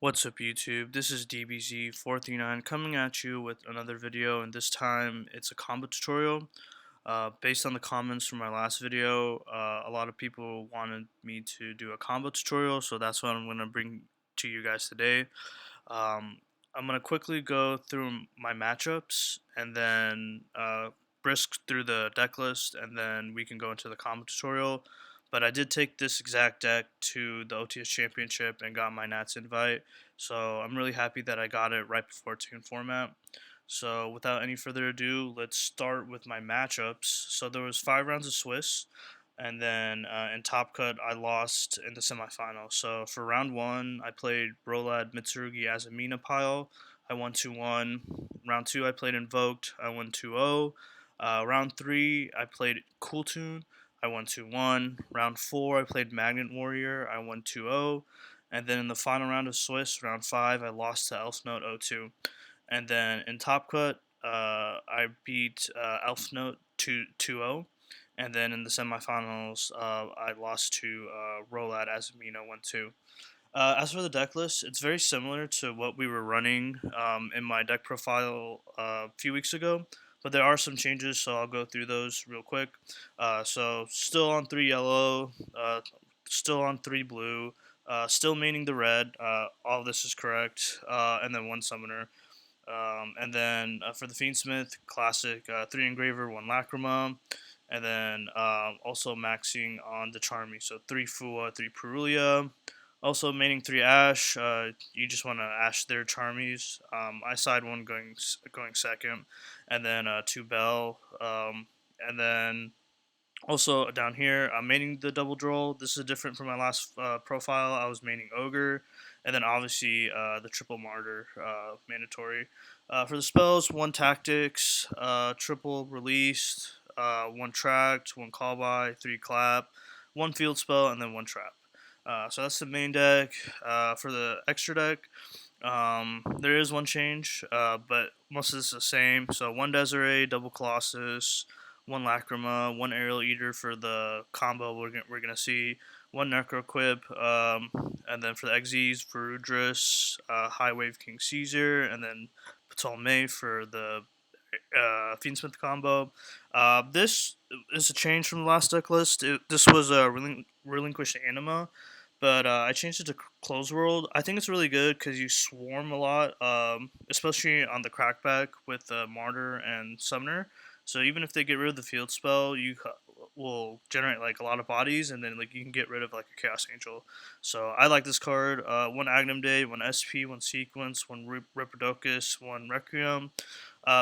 What's up YouTube, this is DBZ439 coming at you with another video, and this time it's a combo tutorial. Based on the comments from my last video, a lot of people wanted me to do a combo tutorial, so that's what I'm going to bring to you guys today. I'm going to quickly go through my matchups and then brisk through the deck list, and then we can go into the combo tutorial. But I did take this exact deck to the OTS Championship and got my Nats invite, so I'm really happy that I got it right before Tune format. So without any further ado, let's start with my matchups. So there was 5 rounds of Swiss, and then in Top Cut I lost in the semifinals. So for round 1, I played RoLaD Mitsurugi Azamina pile. I won 2-1. Round 2, I played Invoked. I won 2-0. Round 3, I played Kewl Tune. I won 2-1. Round 4, I played Magnet Warrior. I won 2-0. And then in the final round of Swiss, round 5, I lost to Elfnote 0-2. And then in Top Cut, I beat Elfnote 2-0. And then in the semifinals, I lost to RoLaD Azamina 1-2. As for the deck list, it's very similar to what we were running in my deck profile a few weeks ago, but there are some changes, so I'll go through those real quick. So still on 3 yellow, still on 3 blue, still maining the red. All of this is correct, and then 1 summoner. And then for the Fiendsmith Classic, 3 Engraver, 1 Lacrima, and then also maxing on the Mulcharmy, so 3 Fuwa, 3 Purulia. Also maining 3 Ash, you just want to Ash their Charmies. I side 1 going second, and then 2 Belle, and then also down here I'm maining the double droll. This is different from my last profile. I was maining Ogre, and then obviously the triple Martyr, mandatory. For the spells, 1 Tactics, triple Released, 1 Tract, 1 Call By, 3 Clap, 1 Field Spell, and then 1 Trap. So that's the main deck. For the extra deck, there is 1 change, but most of this is the same. So 1 Desiree, double Colossus, 1 Lacrima, 1 Aerial Eater for the combo we're gonna see, 1 Necroquip, and then for the Exes, Verudris, High Wave King Caesar, and then Ptolemy for the Fiendsmith combo. This is a change from the last deck list. This was a relinquished anima, but I changed it to Close World. I think it's really good because you swarm a lot, especially on the crackback with Martyr and Summoner. So even if they get rid of the field spell, you will generate like a lot of bodies, and then like you can get rid of like a Chaos Angel. So I like this card. 1 Agnum Day, 1 SP, 1 Sequence, 1 Ripidocus, 1 Requiem.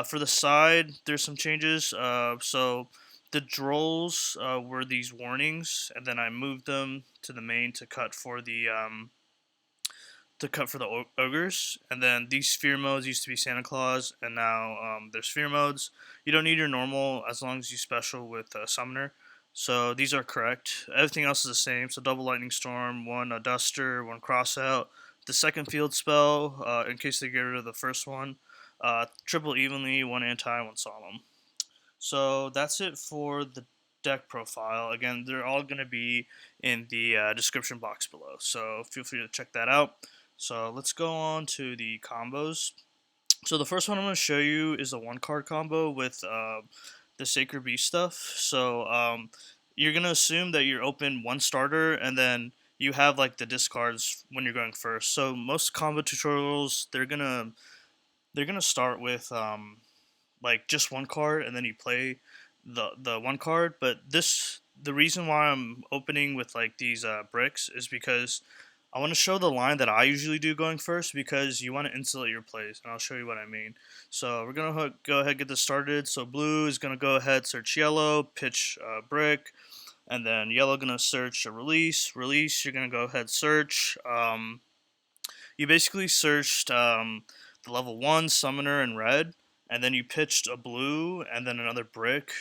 For the side, there's some changes. So the drolls were these warnings, and then I moved them to the main to cut for the ogres. And then these sphere modes used to be Santa Claus, and now there's sphere modes. You don't need your normal as long as you special with summoner. So these are correct. Everything else is the same. So double lightning storm, 1 duster, 1 crossout. The second field spell, in case they get rid of the first one. Triple evenly, 1 anti, 1 solemn. So that's it for the deck profile. Again, they're all going to be in the description box below, so feel free to check that out. So let's go on to the combos. So the first one I'm going to show you is a 1 card combo with the Sacred Beast stuff. So you're going to assume that you're open 1 starter, and then you have like the discards when you're going first. So most combo tutorials, they're gonna start with like just 1 card, and then you play the 1 card. But the reason why I'm opening with like these bricks is because I want to show the line that I usually do going first, because you want to insulate your plays, and I'll show you what I mean. So we're gonna go ahead and get this started. So blue is gonna go ahead, search yellow, pitch brick, and then yellow gonna search a release. You're gonna go ahead search. You basically searched the level 1 summoner in red, and then you pitched a blue and then another brick.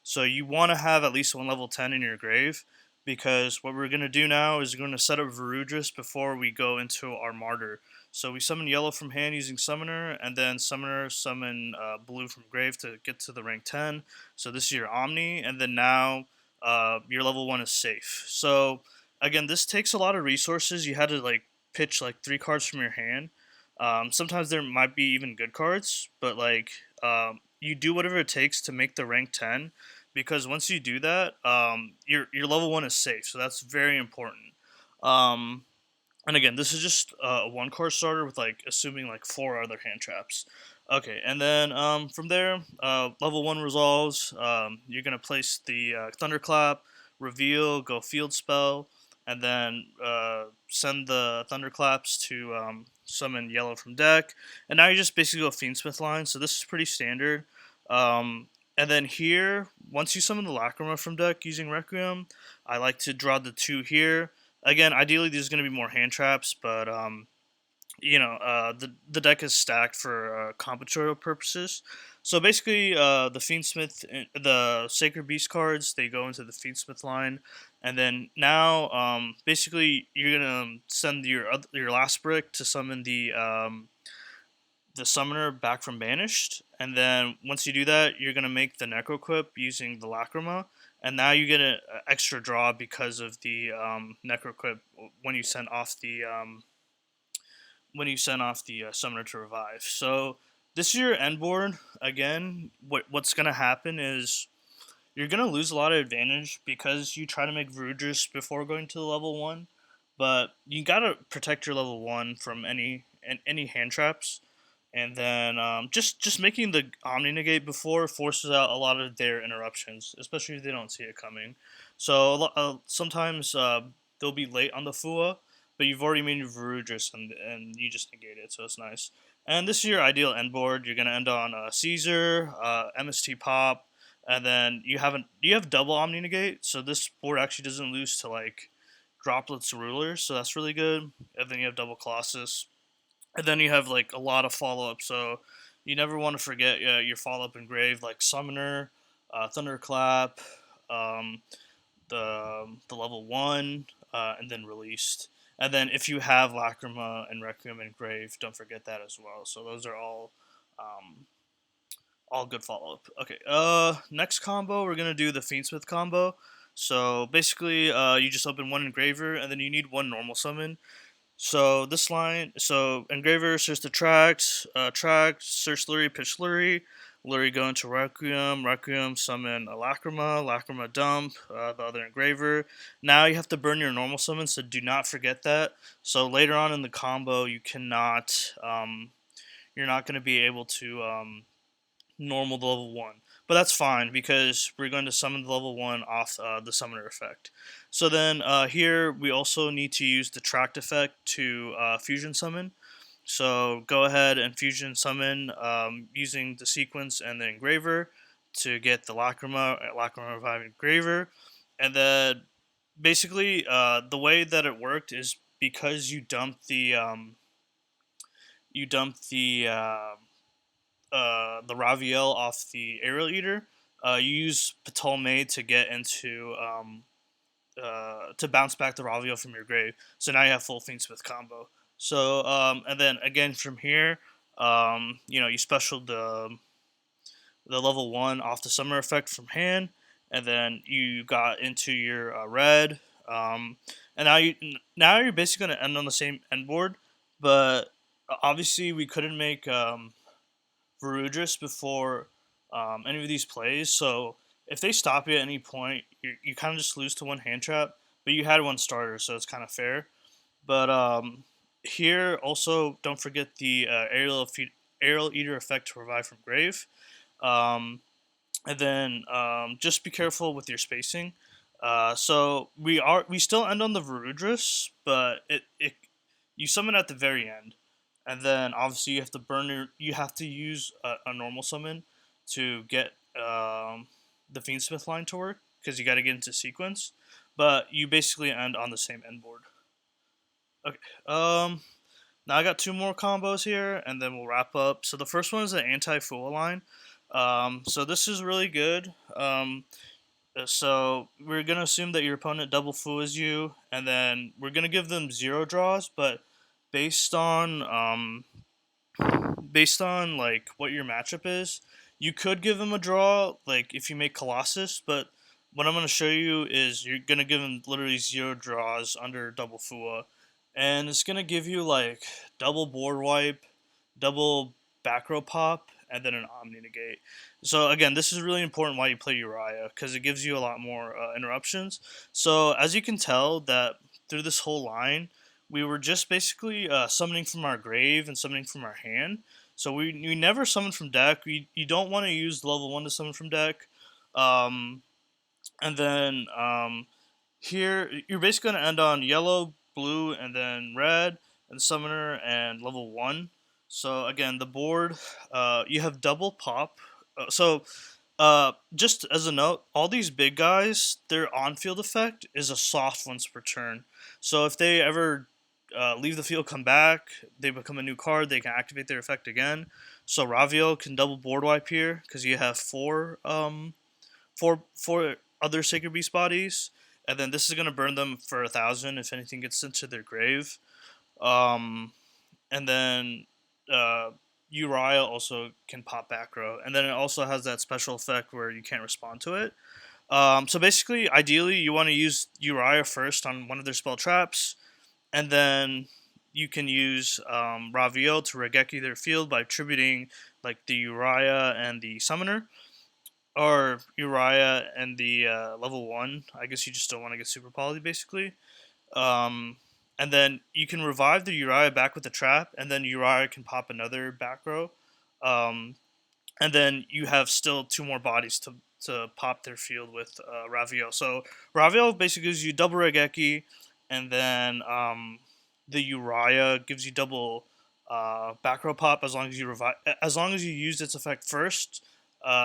So you want to have at least 1 level 10 in your grave, because what we're going to do now is we're going to set up Verudris before we go into our Martyr. So we summon yellow from hand using summoner, and then summoner summon blue from grave to get to the rank 10. So this is your Omni, and then now your level 1 is safe. So again, this takes a lot of resources. You had to like pitch like 3 cards from your hand. Sometimes there might be even good cards, but like you do whatever it takes to make the rank 10, because once you do that, your level 1 is safe, so that's very important. Um, and again, this is just a 1 card starter with like assuming like 4 other hand traps. Okay, and then from there, level 1 resolves. You're gonna place the Thunderclap, Raviel, go field spell, and then send the Thunderclaps to summon yellow from deck. And now you just basically go Fiendsmith line. So this is pretty standard. Um, and then here, once you summon the Lacrima from deck using Requiem, I like to draw the 2 here. Again, ideally there's going to be more hand traps, but the deck is stacked for combinatorial purposes. So basically, the Fiendsmith, the Sacred Beast cards, they go into the Fiendsmith line, and then now, basically, you're gonna send your last brick to summon the summoner back from banished, and then once you do that, you're gonna make the Necroquip using the Lacrima, and now you get an extra draw because of the Necroquip when you send off the summoner to revive. So this is your end board. Again, what's gonna happen is you're gonna lose a lot of advantage because you try to make Verudris before going to the level 1, but you gotta protect your level 1 from any hand traps. And then just making the Omni Negate before forces out a lot of their interruptions, especially if they don't see it coming. So sometimes they'll be late on the Fua, but you've already made your Verudris and you just negate it, so it's nice. And this is your ideal end board. You're gonna end on Caesar, MST Pop, and then you have double Omni Negate, so this board actually doesn't lose to like Droplets Rulers, so that's really good. And then you have double Colossus. And then you have like a lot of follow up, so you never want to forget your follow up engrave like Summoner, Thunderclap, um, the level 1, and then released. And then if you have Lacrima and Requiem engraved, don't forget that as well. So those are all good follow up. Okay, next combo we're gonna do the Fiendsmith combo. So basically, you just open 1 engraver and then you need 1 normal summon. So this line, so Engraver search the Tract, Tract, search Lurrie, pitch Lurrie, Lurrie go into Requiem, Requiem summon a Lacrima, Lacrima dump, the other Engraver. Now you have to burn your normal summon, so do not forget that. So later on in the combo, you're not going to be able to normal the level 1. But that's fine because we're going to summon the level 1 off the summoner effect. So then here we also need to use the Tract effect to fusion summon. So go ahead and fusion summon using the sequence and the engraver to get the Lacrima Revive Engraver. And then basically the way that it worked is because you dumped the Raviel off the Aerial Eater. You use Ptolemy to get into to bounce back the Raviel from your grave. So now you have full Fiendsmith combo. So and then again from here, you special the level 1 off the summer effect from hand, and then you got into your red. And now you're basically gonna end on the same end board, but obviously we couldn't make Verudris before any of these plays. So if they stop you at any point, you kind of just lose to 1 hand trap. But you had 1 starter, so it's kind of fair. But here also don't forget the Aerial Eater effect to revive from grave. And then just be careful with your spacing. So we still end on the Verudris, but you summon at the very end. And then obviously you have to use a normal summon to get the Fiendsmith line to work because you got to get into sequence. But you basically end on the same end board. Okay. Now I got 2 more combos here, and then we'll wrap up. So the first one is the Anti-fuwalos line. So this is really good. So we're gonna assume that your opponent double fuas you, and then we're gonna give them 0 draws, but based on like what your matchup is, you could give them a draw, like if you make Colossus. But what I'm gonna show you is you're gonna give them literally 0 draws under double fua, and it's gonna give you like double board wipe, double back row pop, and then an Omni negate. So again, this is really important why you play Uria, because it gives you a lot more interruptions. So as you can tell that through this whole line, we were just basically summoning from our grave and summoning from our hand. So we never summon from deck. You don't want to use level 1 to summon from deck. Um, and then here you're basically going to end on yellow, blue, and then red, and summoner, and level 1. So again, the board, you have double pop. Just as a note, all these big guys, their on-field effect is a soft once per turn. So if they ever leave the field, come back, they become a new card, they can activate their effect again. So Raviel can double board wipe here because you have four other Sacred Beast bodies, and then this is gonna burn them for 1,000 if anything gets into their grave. Um, and then Uria also can pop back row, and then it also has that special effect where you can't respond to it. So basically, ideally, you want to use Uria first on one of their spell traps, and then you can use Raviel to Regeki their field by attributing like the Uria and the Summoner, or Uria and the level 1. I guess you just don't want to get super poly, basically. Um, and then you can revive the Uria back with the trap, and then Uria can pop another back row. Um, and then you have still 2 more bodies to pop their field with Raviel. So Raviel basically gives you double Regeki, and then the Uria gives you double back row pop as long as you used its effect first.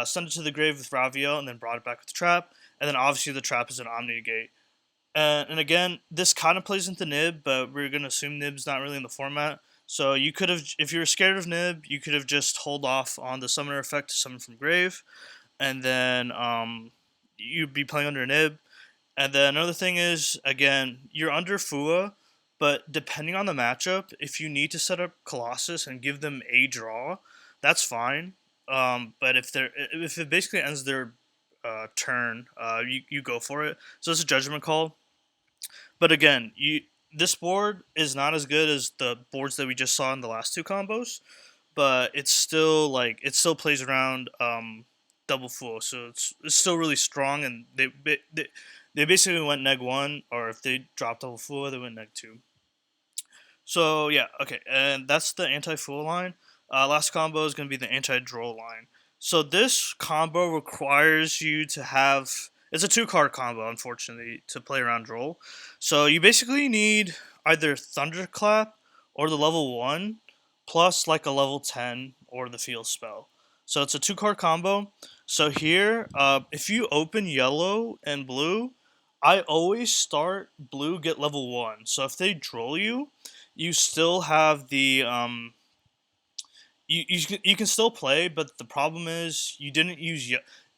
Send it to the grave with Raviel, and then brought it back with the trap. And then obviously the trap is an Omni negate. And again, this kind of plays into Nib, but we're gonna assume Nib's not really in the format. So you could have, if you were scared of Nib, you could have just hold off on the summoner effect to summon from grave, and then you'd be playing under Nib. And then another thing is, again, you're under Fua, but depending on the matchup, if you need to set up Colossus and give them a draw, that's fine. But if it basically ends their turn, you go for it. So it's a judgment call. But again, this board is not as good as the boards that we just saw in the last 2 combos, but it's still like it still plays around double full, so it's still really strong. And they basically went neg 1, or if they dropped double full, they went neg 2. So yeah, okay, and that's the anti-fool line. Last combo is going to be the anti-droll line. So this combo requires you to have. It's a 2-card combo, unfortunately, to play around droll. So you basically need either Thunderclap or the level 1, plus like a level 10 or the field spell. So it's a 2-card combo. So here, if you open yellow and blue, I always start blue, get level 1. So if they droll you, you still have the you can still play, but the problem is you didn't use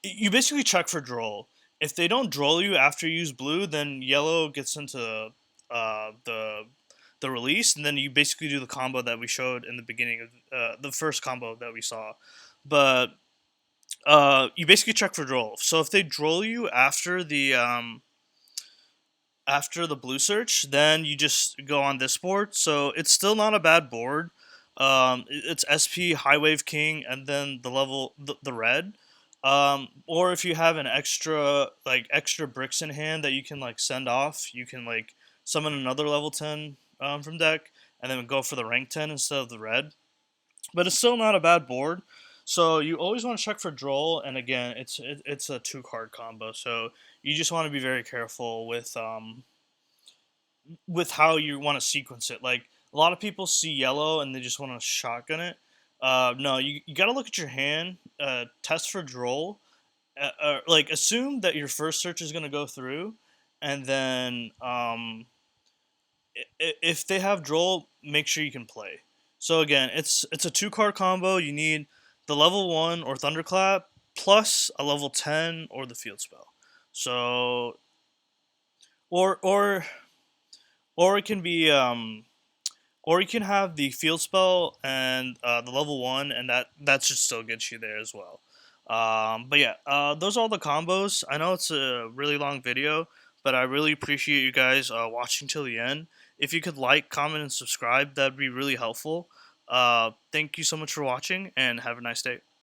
you basically check for droll. If they don't droll you after you use blue, then yellow gets into the release, and then you basically do the combo that we showed in the beginning of the first combo that we saw. But you basically check for droll. So if they droll you after the blue search, then you just go on this board. So it's still not a bad board. It's SP High Wave King, and then the red. Or if you have an extra bricks in hand that you can like send off, you can like summon another level 10 from deck, and then go for the rank 10 instead of the red. But it's still not a bad board. So you always want to check for droll, and again, it's a 2-card combo. So you just want to be very careful with how you want to sequence it. Like a lot of people see yellow and they just want to shotgun it. No, you got to look at your hand, test for droll, like assume that your first search is going to go through, and then if they have droll, make sure you can play. So again, it's a 2-card combo. You need the level 1 or Thunderclap plus a level 10 or the field spell. So or or it can be or you can have the field spell and the level 1, and that should still get you there as well. But yeah, those are all the combos. I know it's a really long video, but I really appreciate you guys watching till the end. If you could like, comment, and subscribe, that'd be really helpful. Thank you so much for watching, and have a nice day.